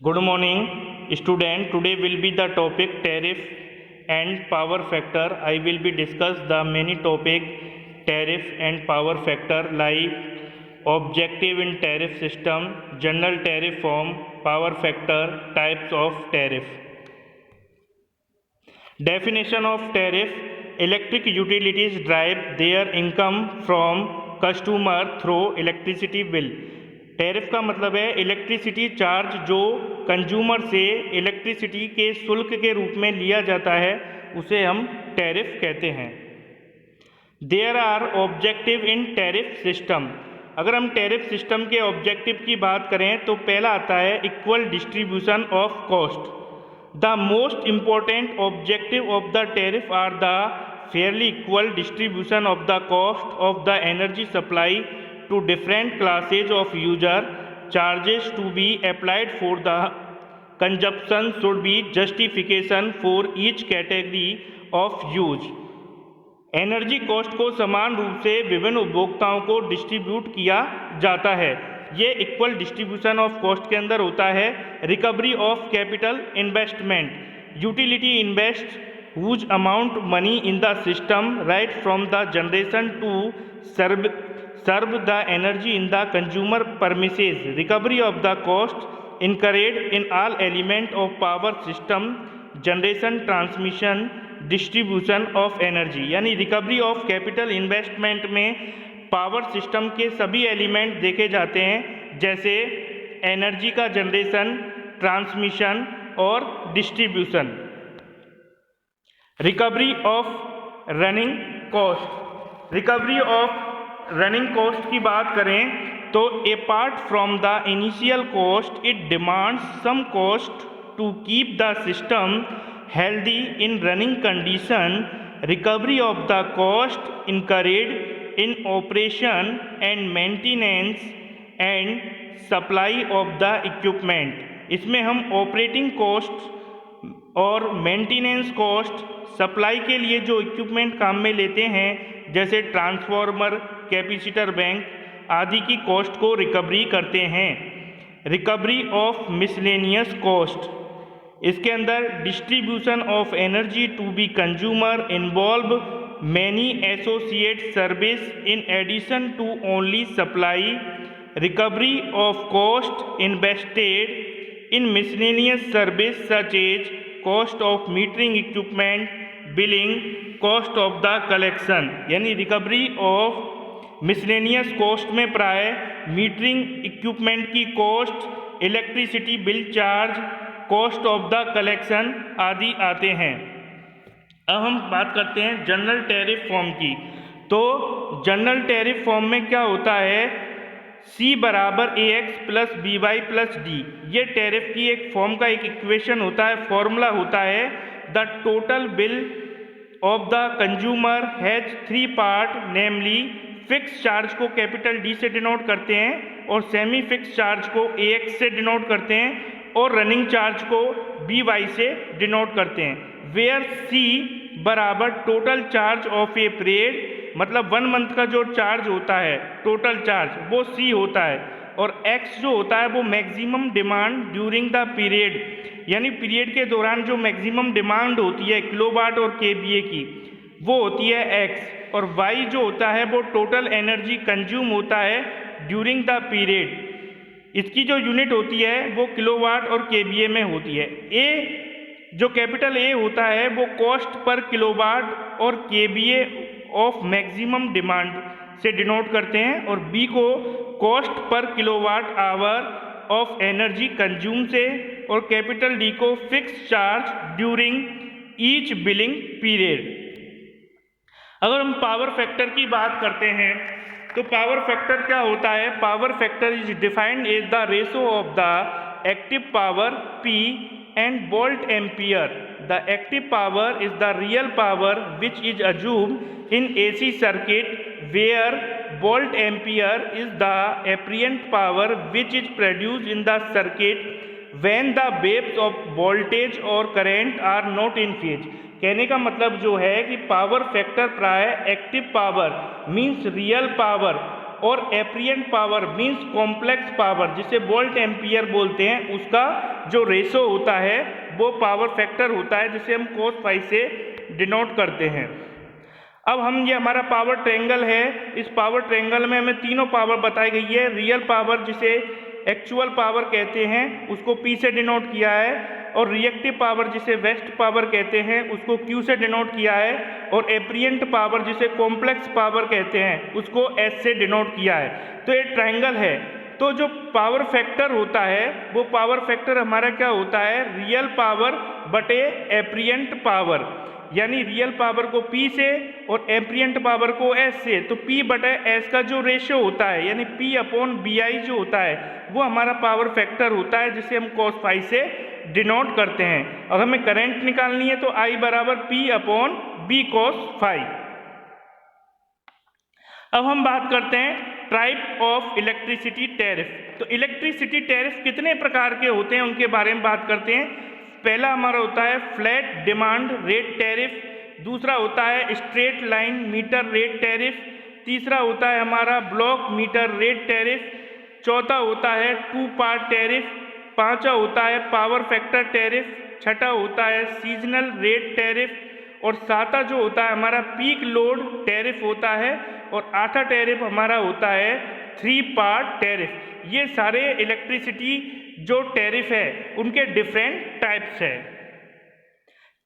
Good morning, student. Today will be the topic tariff and power factor. I will be discuss the many topic tariff and power factor like objective in tariff system, general tariff form, power factor, types of tariff. Definition of tariff: electric utilities drive their income from customer through electricity bill. Tariff का मतलब है electricity charge जो consumer से electricity के शुल्क के रूप में लिया जाता है उसे हम टैरिफ कहते हैं। There are objective in tariff system. अगर हम टैरिफ सिस्टम के ऑब्जेक्टिव की बात करें तो पहला आता है equal distribution of cost. The most important objective of the tariff are the fairly equal distribution of the cost of the energy supply to different classes of user. Charges to be applied for the consumption should be justification for each category of use. Energy cost को समान रूप से विभिन्न उपभोक्ताओं को distribute किया जाता है। ये इक्वल डिस्ट्रीब्यूशन ऑफ कॉस्ट के अंदर होता है। Recovery of capital investment, utility invest whose amount money in the system right from the generation to serve the energy in the consumer premises. Recovery of the cost incurred in all element of power system, generation, transmission, distribution of energy. यानी recovery of capital investment में power system के सभी element देखे जाते हैं, जैसे energy का generation, transmission और distribution. Recovery of running cost, recovery of running cost की बात करें तो apart from the initial cost it demands some cost to keep the system healthy in running condition. Recovery of the cost incurred in operation and maintenance and supply of the equipment. इसमें हम operating cost और maintenance cost, supply के लिए जो equipment काम में लेते हैं जैसे ट्रांसफार्मर, कैपेसिटर बैंक आदि की कॉस्ट को रिकवरी करते हैं। रिकवरी ऑफ मिसलेनियस कॉस्ट, इसके अंदर distribution of energy to be consumer involve many associate service in addition to only supply. Recovery of cost invested in miscellaneous service such as cost of metering equipment, billing, cost of the collection. यानी recovery of miscellaneous cost में प्राय metering equipment की cost, electricity bill charge, cost of the collection आदि आते हैं। अब हम बात करते हैं जनरल टैरिफ फॉर्म की। तो जनरल टैरिफ फॉर्म में क्या होता है, C बराबर AX plus BY plus D। ये टैरिफ की एक फॉर्म का एक इक्वेशन होता है, फॉर्मूला होता है। The total bill of the consumer has 3 part, namely fix charge को कैपिटल D से डिनोट करते हैं और सेमी फिक्स चार्ज को AX से डिनोट करते हैं और रनिंग चार्ज को BY से डिनोट करते हैं। वेयर C बराबर total charge of a period, मतलब 1 मंथ का जो चार्ज होता है टोटल चार्ज वो C होता है, और X जो होता है वो maximum demand during the period, यानी पीरियड के दौरान जो मैक्सिमम डिमांड होती है किलोवाट और kVA की वो होती है X, और Y जो होता है वो टोटल एनर्जी कंज्यूम होता है ड्यूरिंग द पीरियड। इसकी जो यूनिट होती है वो किलोवाट और kVA में होती है। ए जो कैपिटल A होता है वो कॉस्ट पर किलोवाट और kVA ऑफ मैक्सिमम डिमांड से डिनोट करते हैं, और B को cost per kilowatt hour of energy consume से, और कैपिटल D को fix charge during each billing period. अगर हम पावर फैक्टर की बात करते हैं तो पावर फैक्टर क्या होता है, power factor is defined as the ratio of the active power P and volt ampere. The active power is the real power which is assumed in AC circuit, where volt ampere is the apparent power which is produced in the circuit when the waves of voltage और current are not in phase. कहने का मतलब जो है कि power factor प्राय active power means real power और एप्रिएंट power means complex power जिसे वोल्ट एम्पियर बोलते हैं, उसका जो रेशो होता है वो पावर फैक्टर होता है, जिसे हम cos फाई से डिनोट करते हैं। अब हम ये हमारा पावर ट्रायंगल है, इस पावर ट्रायंगल में हमें तीनों पावर बताई गई है। रियल पावर जिसे एक्चुअल पावर कहते हैं उसको P से डिनोट किया है, और रिएक्टिव पावर जिसे वेस्ट पावर कहते हैं उसको Q से डिनोट किया है, और एप्रिएंट पावर जिसे कॉम्प्लेक्स पावर कहते हैं उसको S से डिनोट किया है। तो ये ट्रायंगल है, तो जो पावर फैक्टर होता है वो पावर फैक्टर हमारा क्या होता है, रियल पावर बटे एप्रिएंट पावर, यानी रियल पावर को P से और एप्रिएंट पावर को S से। तो P बटे S का जो रेशियो होता है यानी P अपॉन BI जो होता है वो हमारा पावर फैक्टर होता है, जिसे हम cos फाई से डिनोट करते हैं। अब हमें करंट निकालनी है तो I बराबर P upon B cos phi. अब हम बात करते हैं टाइप ऑफ इलेक्ट्रिसिटी टैरिफ। तो इलेक्ट्रिसिटी टैरिफ कितने प्रकार के होते हैं उनके बारे में बात करते हैं। पहला हमारा होता है फ्लैट डिमांड रेट टैरिफ, दूसरा होता है straight line meter rate tariff, तीसरा होता है हमारा ब्लॉक मीटर रेट टैरिफ, चौथा होता है टू पार्ट टैरिफ, पांचवा होता है पावर फैक्टर टैरिफ, छठा होता है सीजनल रेट टैरिफ, और सातवां जो होता है हमारा पीक लोड टैरिफ होता है, और आठवां टैरिफ हमारा होता है थ्री पार्ट टैरिफ। ये सारे इलेक्ट्रिसिटी जो टैरिफ है उनके डिफरेंट टाइप्स है।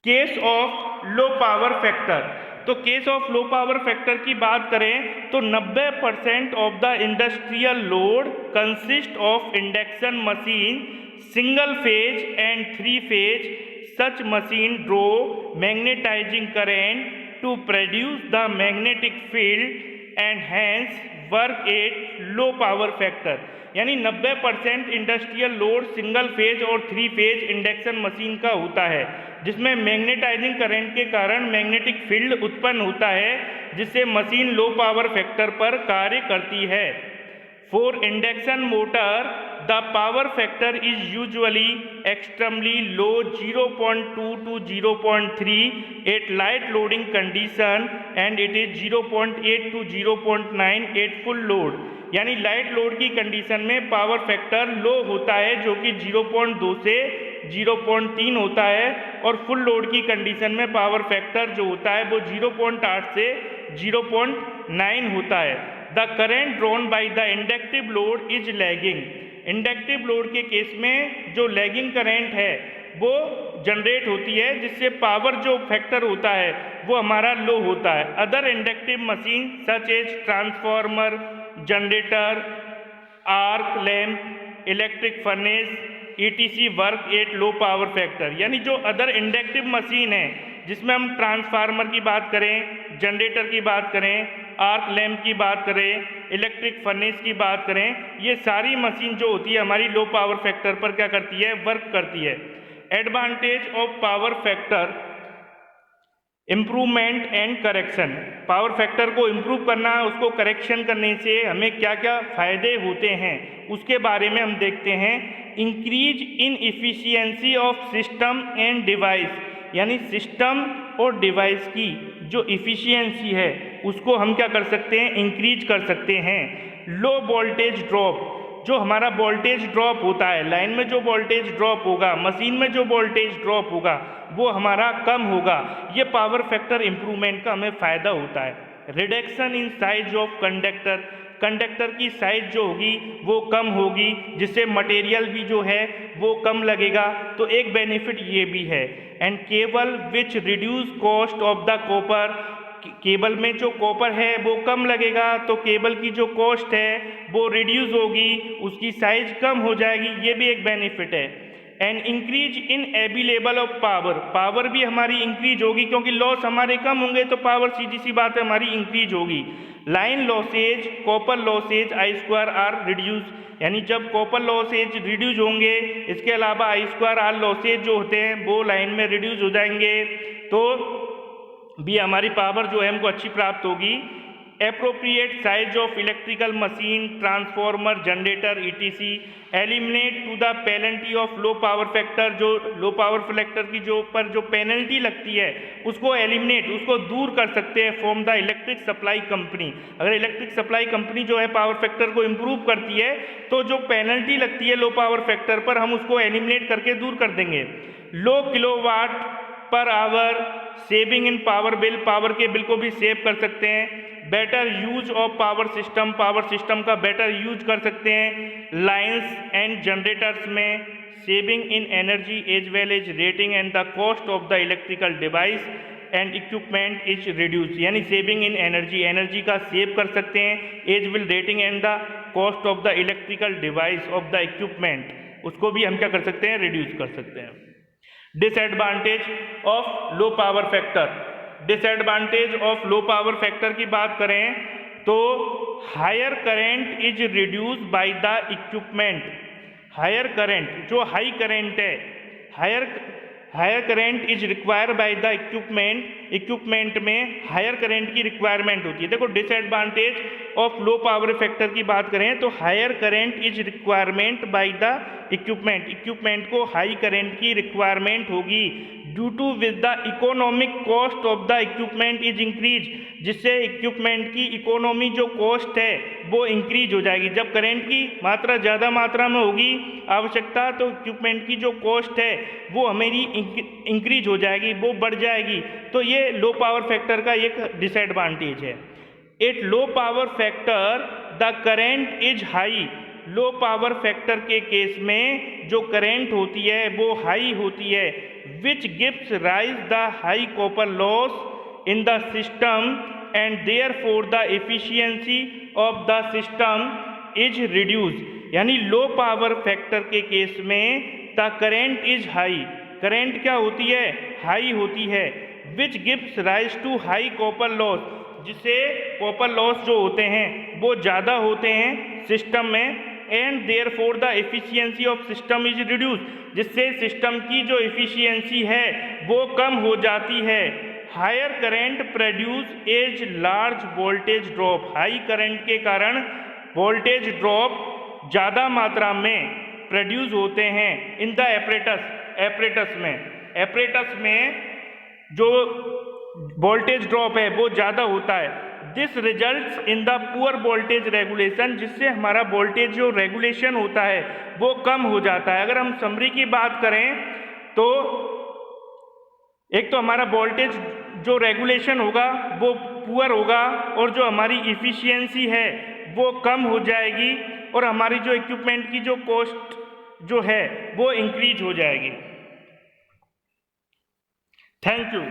Case of low power factor, तो case of low power factor की बात करें तो 90% of the industrial load consist of induction machine single phase and three phase. Such machine draw magnetizing current to produce the magnetic field and hence work at low power factor. यानी 90% industrial load single phase और three phase induction machine का होता है, जिसमें magnetising current के कारण magnetic field उत्पन्न होता है, जिससे मशीन लो पावर फैक्टर पर कार्य करती है। For induction motor the power factor is usually extremely low 0.2 to 0.3 at light loading condition and it is 0.8 to 0.9 at full load. यानी लाइट लोड की कंडीशन में पावर फैक्टर लो होता है जो कि 0.2 से 0.3 होता है, और फुल लोड की कंडीशन में पावर फैक्टर जो होता है वो 0.8 से 0.9 होता है। The current drawn by the inductive load is lagging. Inductive load के केस में जो लैगिंग करंट है वो जनरेट होती है, जिससे पावर जो फैक्टर होता है वो हमारा लो होता है। Other inductive machine such as transformer, generator, arc lamp, electric furnace ETC work at low power factor. यानी जो अदर इंडक्टिव मशीन है जिसमें हम ट्रांसफार्मर की बात करें, जनरेटर की बात करें, आर्क लैम्प की बात करें, इलेक्ट्रिक फर्नेस की बात करें, ये सारी मशीन जो होती है हमारी लो पावर फैक्टर पर क्या करती है, वर्क करती है। Advantage of power factor improvement and correction. Power factor को इम्प्रूव करना, उसको करेक्शन करने से हमें क्या क्या फ़ायदे होते हैं उसके बारे में हम देखते हैं। Increase in efficiency of system and device, यानी सिस्टम और डिवाइस की जो इफ़िशियंसी है उसको हम क्या कर सकते हैं, इंक्रीज कर सकते हैं। लो वोल्टेज ड्रॉप, जो हमारा वोल्टेज ड्रॉप होता है, लाइन में जो वोल्टेज ड्रॉप होगा, मशीन में जो वोल्टेज ड्रॉप होगा वो हमारा कम होगा। ये पावर फैक्टर इम्प्रूवमेंट का हमें फ़ायदा होता है। Reduction in size of conductor, conductor की साइज जो होगी वो कम होगी, जिससे मटेरियल भी जो है वो कम लगेगा, तो एक बेनिफिट ये भी है। And cable which reduce cost of the copper, cable में जो कॉपर है वो कम लगेगा, तो केबल की जो कॉस्ट है वो रिड्यूस होगी, उसकी साइज कम हो जाएगी, ये भी एक बेनिफिट है। And increase in available of power, power भी हमारी इंक्रीज होगी क्योंकि लॉस हमारे कम होंगे तो पावर सीधी सी बात है हमारी इंक्रीज होगी। Line losses, copper losses I square R reduce, यानी जब कॉपर लॉसेज रिड्यूस होंगे, इसके अलावा आई स्क्वायर आर लॉसेज जो होते हैं वो लाइन में रिड्यूस हो जाएंगे, तो भी हमारी पावर जो है हमको अच्छी प्राप्त होगी। appropriate size of electrical machine, transformer, generator, etc. Eliminate to the penalty of low power factor, जो लो पावर फैक्टर की जो पेनल्टी लगती है उसको एलिमिनेट, उसको दूर कर सकते हैं from the electric supply company. अगर इलेक्ट्रिक सप्लाई कंपनी जो है पावर फैक्टर को इम्प्रूव करती है तो जो पेनल्टी लगती है लो पावर फैक्टर पर हम उसको एलिमिनेट करके दूर कर देंगे। Low kilowatt per hour, saving in power bill, power के बिल को भी सेव कर सकते हैं। Better use of power system, power system का बेटर यूज कर सकते हैं। लाइन्स एंड जनरेटर्स में saving in energy as well as rating and the cost of the electrical device and equipment is reduce, यानी saving in energy, energy का save कर सकते हैं। As well rating and the cost of the electrical device of the equipment, उसको भी हम क्या कर सकते हैं, रिड्यूस कर सकते हैं। Disadvantage of low power factor, disadvantage of low power factor की बात करें तो higher current is reduce by the equipment. Higher current, जो हाई करंट है, higher current is required by the equipment, equipment में हायर करंट की requirement होती है। देखो disadvantage of low power factor की बात करें तो higher current is requirement by the equipment, equipment को हाई करंट की रिक्वायरमेंट होगी। Due to with the economic cost of the equipment is increase, जिससे इक्विपमेंट की इकोनॉमी जो कॉस्ट है वो इंक्रीज हो जाएगी। जब करंट की मात्रा ज़्यादा मात्रा में होगी आवश्यकता, तो इक्विपमेंट की जो कॉस्ट है वो हमारी इंक्रीज हो जाएगी, वो बढ़ जाएगी। तो ये लो पावर फैक्टर का एक डिसएडवांटेज है। At low power factor the current is high, low power factor के केस में जो करंट होती है वो हाई होती है, which gives rise the high copper loss in the system and therefore the efficiency of the system is reduce. यानी low power factor के केस में the current is high, current क्या होती है, हाई होती है, which gives rise to high copper loss, जिससे copper loss जो होते हैं वो ज़्यादा होते हैं सिस्टम में, and therefore the efficiency of system is reduce, जिससे सिस्टम की जो एफिशिएंसी है वो कम हो जाती है। Higher current produce as large voltage drop, high current के कारण वोल्टेज ड्रॉप ज़्यादा मात्रा में प्रोड्यूस होते हैं इन द एपरेटस में जो वोल्टेज ड्रॉप है वो ज़्यादा होता है। This results in the poor voltage regulation, जिससे हमारा वोल्टेज जो रेगुलेशन होता है वो कम हो जाता है। अगर हम समरी की बात करें तो एक तो हमारा वोल्टेज जो रेगुलेशन होगा वो पुअर होगा और जो हमारी इफ़िशियंसी है वो कम हो जाएगी और हमारी जो इक्विपमेंट की जो कॉस्ट जो है वो इंक्रीज हो जाएगी। Thank you.